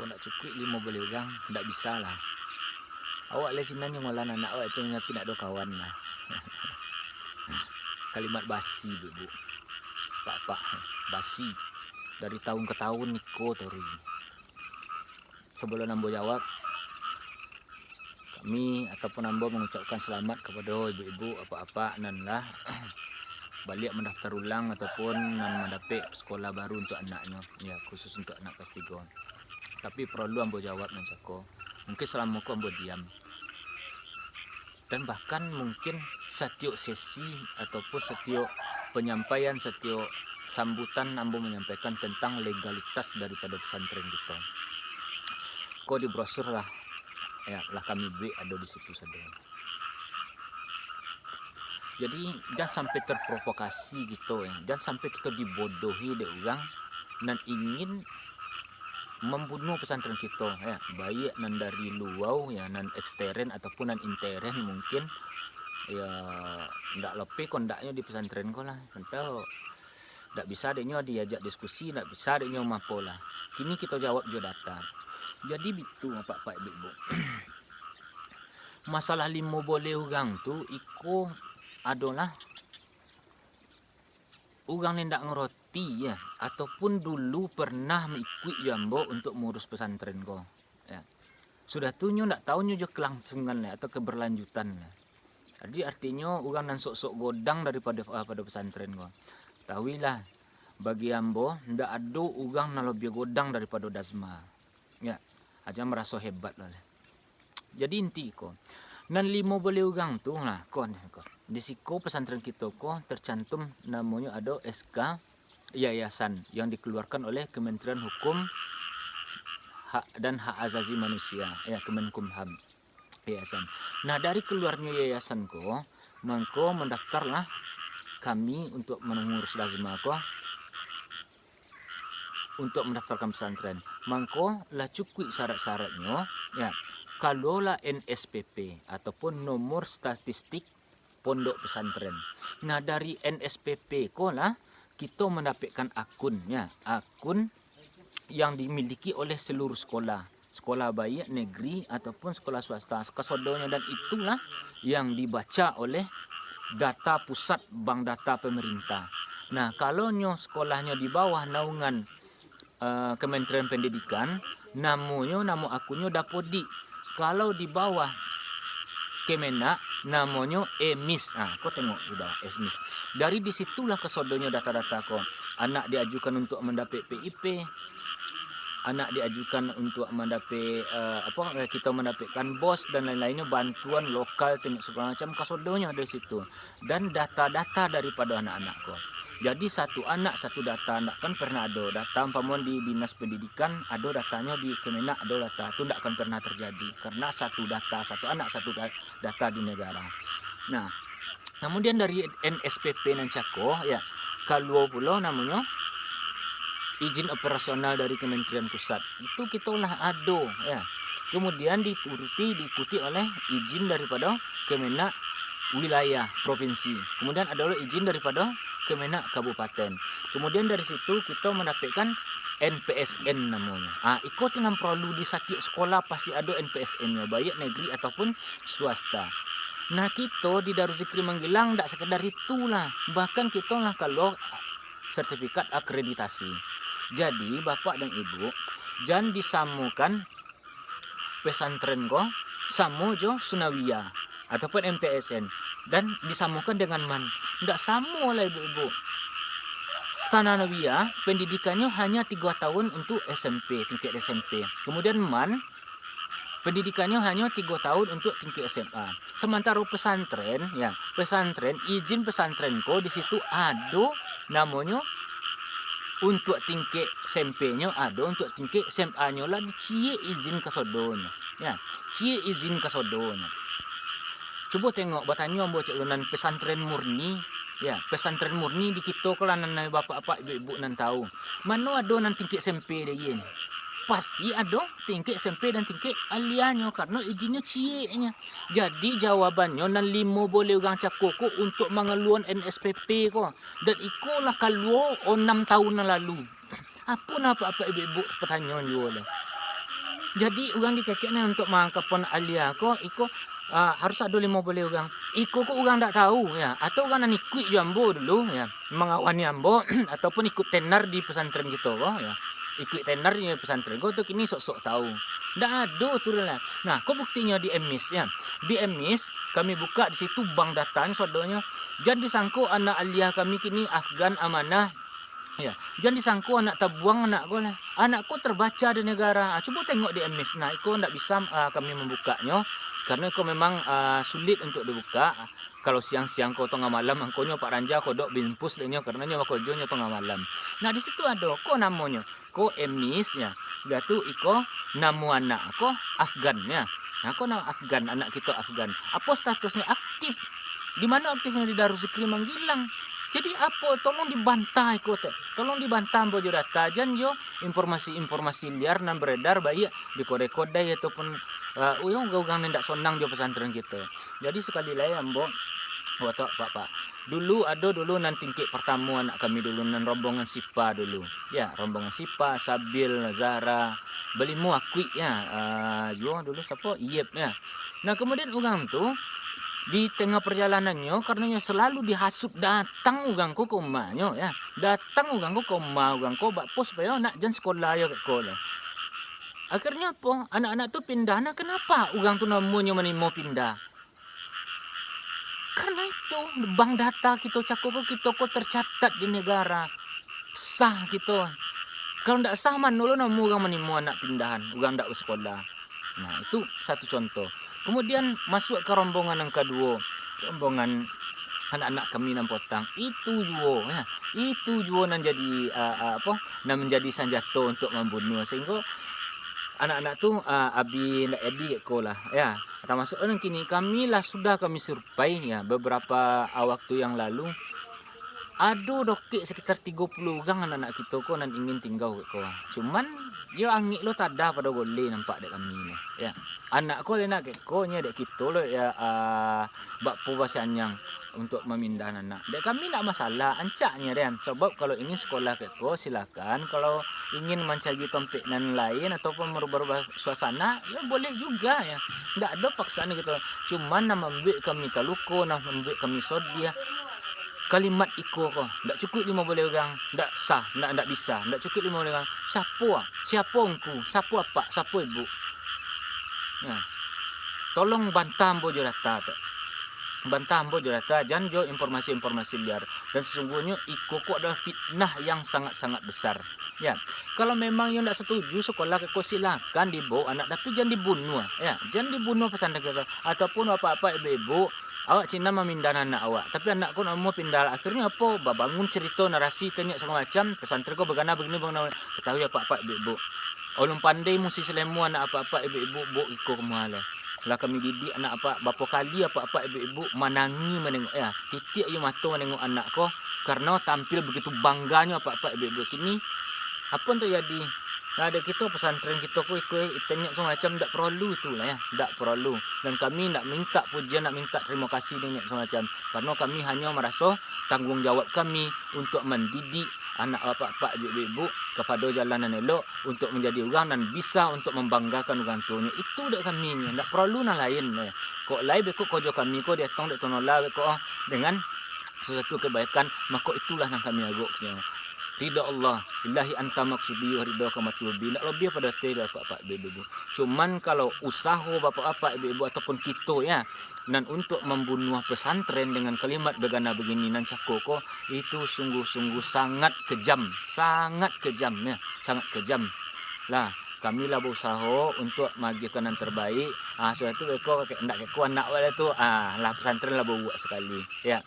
Kau nak cukup 5 boleh orang, tak bisa lah. Awak le sinan yang ngolah anak awak itu tapi nak do kawan lah. Kalimat basi bu, pak basi dari tahun ke tahun niko tori. Sebelum Ambo jawab, kami ataupun Ambo mengucapkan selamat kepada ibu-ibu apa-apa nan lah balik mendaftar ulang ataupun nan mendapat sekolah baru untuk anaknya, ya khusus untuk anak kelas 3. Tapi perlu Ambo jawab nan cako. Mungkin selama aku Ambo diam. Dan bahkan mungkin setiap sesi ataupun setiap penyampaian, setiap sambutan Ambo menyampaikan tentang legalitas daripada pesantren kita. Kok di brosur lah, ya lah kami ada di situ saja. Jadi jangan sampai terprovokasi gitu ya, jangan sampai kita dibodohi oleh orang dan ingin membunuh pesantren kita ya, baik nan dari luar ya, nan ekstern ataupun nan intern mungkin ya ndak lebih kondaknya di pesantren kau lah, entah ndak bisa adanya diajak diskusi, ndak bisa adanya mapo lah. Kini kita jawab jo data. Jadi itu pak ibu. Masalah 5 boleh orang tu iko adalah orang yang tak ngerti ya, ataupun dulu pernah mengikut jambo untuk mengurus pesantren ko ya. Sudah tu nyo tak tahu nyo jo kelangsungan atau keberlanjutan. Jadi artinya orang nan sok-sok godang daripada pesantren ko. Tahuilah bagi ambo ndak ada orang nan lebih godang daripada Dasma. Ya, aja merasa hebat lah. Jadi inti ko nan 5 boleh orang tu lah kon di siko pesantren kita ko tercantum namanya ada SK yayasan yang dikeluarkan oleh Kementerian Hukum dan Hak Asasi Manusia ya, Kemenkumham yayasan. Nah dari keluarnya yayasan ko mangko mendaftarlah kami untuk mengurus Dasma ko untuk mendaftarkan pesantren. Mangko lah cukup syarat-syaratnya ya. Kalau lah NSPP ataupun nomor statistik pondok pesantren. Nah dari NSPP ko lah kita mendapatkan akunnya, akun yang dimiliki oleh seluruh sekolah baik negeri ataupun sekolah swasta kesodonya, dan itulah yang dibaca oleh data pusat bank data pemerintah. Nah kalau nyo sekolahnya di bawah naungan Kementerian Pendidikan, nama akunnya Dapodi. Kalau di bawah Kemenak namanya EMIS. Kau tengok di bawah EMIS. Dari disitulah kesodonya data-data kau. Anak diajukan untuk mendapat PIP, anak diajukan untuk mendapat kita mendapatkan BOS dan lain-lainnya, bantuan lokal segala macam, kesodonya dari situ. Dan data-data daripada anak-anak kau. Jadi satu anak satu data, ndak kan pernah ada data umpama di Dinas Pendidikan ada datanya, di Kemenak ada data, itu ndak akan pernah terjadi karena satu data, satu anak satu data di negara. Nah, kemudian dari NSPP nan cako ya, kalau pula namanya izin operasional dari Kementerian Pusat. Itu kita lah ada ya. Kemudian diikuti oleh izin daripada Kemenak wilayah provinsi. Kemudian ada izin daripada Kemenak kabupaten. Kemudian dari situ kita mendapatkan NPSN namanya. Ikut yang perlu di setiap sekolah pasti ada NPSN-nya, baik negeri ataupun swasta. Nah kita di Darul Zikri Manggilang tidak sekedar itulah, bahkan kita lah kalau sertifikat akreditasi. Jadi bapak dan ibu jangan disamukan pesantren ko sama jo Sunawiyah ataupun MTSN dan disamukan dengan MAN. Tidak sama lah ibu-ibu. Stananawiyah pendidikannya hanya 3 tahun untuk SMP, tingkat SMP. Kemudian MAN pendidikannya hanya 3 tahun untuk tingkat SMA. Sementara pesantren ya, izin pesantren ko di situ ada namanya untuk tingkat SMP-nya, ada untuk tingkat SMA-nya lah dicie izin kesodonya. Ya, cie izin kesodonya. Coba tengok bertanya buat ceklunan pesantren murni ya, pesantren murni di kita kalau nan bapak-bapak ibu-ibu nan tahu. Mana ada nan tingkat SMP dia ni. Pasti ada tingkat SMP dan tingkat aliannya karena izinnya cieknya. Jadi jawabannya nan 5 boleh orang cakoko untuk mengeluarkan NSPP ko. Dan ikolah kalau 6 tahun lalu. Apa ibu-ibu pertanyaan dia lah. Jadi orang dikeceknya untuk mangkapon alia ko iko harus ada lima boleh orang. Iko ko orang tak tahu ya. Atau orang nak ikut jambo dulu ya. Mengawani ambo ataupun ikut tenar di pesantren gitu ko ya. Ikut tenar di pesantren ko tuh kini sok-sok tahu. Ndak ada tu lah. Nah, kok buktinya di emis ya. Di emis kami buka di situ bank datanya sodonya. Jadi sangko anak alia kami kini Afgan amanah. Ya, jangan disangku anak terbuang anakku lah. Anakku terbaca di negara. Coba tengok di emis. Nah, itu tidak bisa kami membukanya karena itu memang sulit untuk dibuka. Kalau siang-siang kau tengah malam, angkonya Pak Ranja kau dok bimpus lainnya karena nyawa kau jonya tengah malam. Nah, di situ ada kok namanya. Kok emis ya. Sudah tu iko namu anak kok Afgan ya. Nah, kok nama Afgan, anak kita Afgan. Apa statusnya aktif? Di mana aktifnya di Darussikri Manggilang? Jadi apa? Tolong dibantah ikut, tolong dibantah bojo data jan yo informasi liar nan beredar baik di kode-kode ataupun uyang gaugang nendak sonang jo pesantren gitu. Jadi sekali lagi ambo waktu pak dulu ada dulu nan tingkik pertama anak kami dulu nan rombongan Sipa dulu. Ya, rombongan Sipa, Sabil, Zahra, belimu akui ya. Jo dulu siapa? Iyep ya. Nah, kemudian orang tuh di tengah perjalanannya karenanya selalu dihasut datang ugangku ke rumahnya ya, datang ugangku ke rumah ugangku bak pos supaya nak jan sekolah ya ke kolah. Akhirnya apa, anak-anak tuh pindah. Nah, kenapa ugang tuh namanya menimo pindah? Karena itu bank data kita cakup kita kok tercatat di negara sah gitu. Kalau ndak sah manolo namu ugang menimo anak pindahan ugang ndak sekolah. Nah, itu satu contoh. Kemudian masuk ke rombongan yang kedua, rombongan anak-anak kami nan potang. Itu juga ya. Itu juga nan jadi nan menjadi senjata untuk membunuh sehingga anak-anak tu abi ndak edi ko lah ya. Termasuk orang kini kami survei ya beberapa waktu yang lalu. Ada dokik sekitar 30 orang anak-anak kita ko nan ingin tinggal ko. Cuman yo angik lo tada pada boleh nampak dek kami ni ya. Anak ko nak ko nya dek kita lo ya bak yang untuk memindah anak. Dek kami nak masalah ancaknya dia. Sebab kalau ingin sekolah ke ko silakan. Kalau ingin mencari tempat nan lain ataupun merubah suasana ya boleh juga ya. Ndak ada paksaan gitu. Cuman nak ambil kami taluko, nak ambil kami sodia. Kalimat iko ko ndak cukup 50 orang, ndak sah, ndak bisa, ndak cukup 50 orang. Siapa engku, siapa apa, siapa ibu. Ya. Tolong bantah bojo data tu. Bantah bojo data, jangan jo informasi-informasi liar. Dan sesungguhnya iko ko adalah fitnah yang sangat-sangat besar. Ya, kalau memang yang ndak setuju sekolah ke silakan dibawa anak, tapi jangan dibunuh. Ya, jangan dibunuh pesantren kita ataupun apa-apa ibu-ibu. Awak Cina memindah anak awak, tapi anakku nak mau pindah. Akhirnya apa? Bangun cerita narasi tanya segala macam. Pesantren kau begana begini begana. Ketahui apa ibu-ibu. Orang pandai mesti selemu anak apa ibu-ibu buk ikut kemana. Lah kami didik anak apa berapa kali apa ibu-ibu menangi menengok ya. Titik aja mata menengok anak kau karena tampil begitu bangganya apa ibu-ibu kini. Apa yang terjadi? Nah, ada kita pesantren kita ikut tanya semacam tak perlu itulah ya, tak perlu. Dan kami nak minta pujian, nak minta terima kasih dengan semacam karena kami hanya merasa tanggungjawab kami untuk mendidik anak bapak ibu-ibu kepada jalanan elok untuk menjadi orang dan bisa untuk membanggakan orang tuanya. Itu dak kami ni, tak perlu nak lain ya. Kok lain bekok kojo kami ko datang dak tonola bekok dengan sesuatu kebaikan, maka itulah yang kami agaknya. Ridha Allah, billahi anta maksudi wa ridha kamatubi. Nak lebih pada tidak bapak ibu-ibu. Cuman kalau usaha bapak ibu-ibu ataupun kita ya, dan untuk membunuh pesantren dengan kalimat begana begini nan cakoko itu sungguh-sungguh sangat kejam ya, sangat kejam. Lah, kami lah berusaha untuk magikan yang terbaik. Suatu eko ndak keko anak wala tu lah pesantren lah buat sekali ya.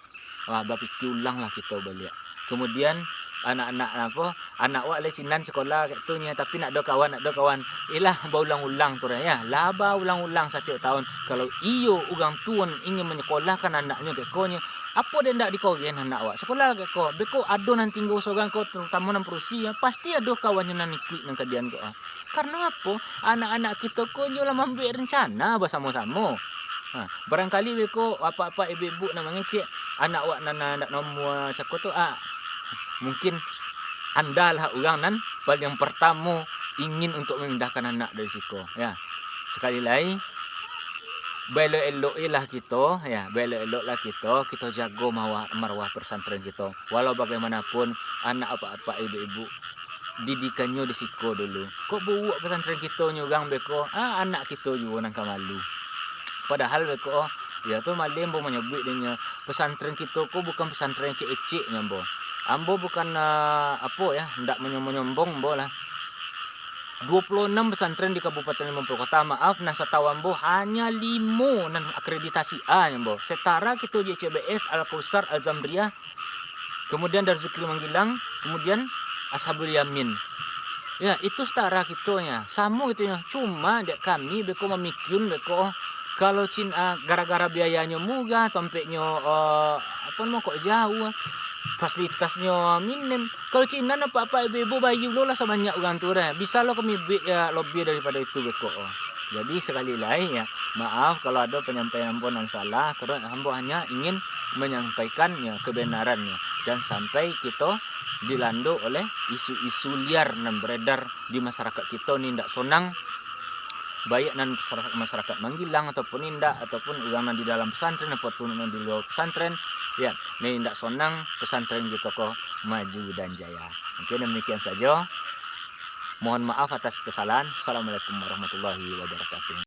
Berfikir ulang lah kita balik. Kemudian anak wak le cinan sekolah kat tu nya tapi nak ada kawan ialah berulang-ulang tu ya laba ulang-ulang setiap tahun kalau iyo orang tuan ingin menyekolahkan anaknya ke ko nya apa dia ndak dikogen anak wak sekolah ke ko beko ado nan tinggal seorang ko terutama nan perusia pasti ada kawannya nan ikut nan kadian ko karena apa anak-anak kita ko nya lah membuat rencana bersama-sama. Barangkali beko apa ibu-ibu namanya cik anak wak nan ndak nombor cakot tu mungkin anda lah orang nan paling pertama ingin untuk memindahkan anak dari siko. Ya, sekali lagi elok-elok lah kita, ya, elok-elok lah kita jago marwah pesantren kita. Walau bagaimanapun anak apa-apa ibu-ibu didikannya di siko dulu. Kok buat pesantren kita nyugang beko, anak kita juga nangka malu. Padahal beko, ya tuh malim bo menyebut dia pesantren kita kok bukan pesantren cek-cek nyambo. Ambo bukan apa ya, ndak menyombong bo lah. 26 pesantren di Kabupaten Lampung Kota. Maaf, nasatawambo hanya 5 nan akreditasi A nyambo. Setara kita JCBS, Al-Kausar, Al-Zamriyah, kemudian dari Zikri Manggilang, kemudian Ashabul Yamin. Ya, itu setara kitanya. Sama gitu ya. Cuma dek kami beko memikirkan beko kalau Cina gara-gara biayanya murah, tompeknya apa mau kok jauh, fasilitasnya minim. Kalau Cina apa-apa ibu-ibu bayi lo lah sebanyak orang tu dah. Bisa lo kami ya lebih daripada itu beko. Jadi sekali lagi ya, maaf kalau ada penyampaian pun yang salah, karena hamba hanya ingin menyampaikan ya kebenarannya, dan sampai kita dilandu oleh isu-isu liar yang beredar di masyarakat kita ni ndak sonang, baik nan masyarakat Manggilang ataupun indak, ataupun orang di dalam pesantren ataupun di luar pesantren, ya, ni ndak sonang pesantren kita kok maju dan jaya. Mungkin demikian saja. Mohon maaf atas kesalahan. Assalamualaikum warahmatullahi wabarakatuh.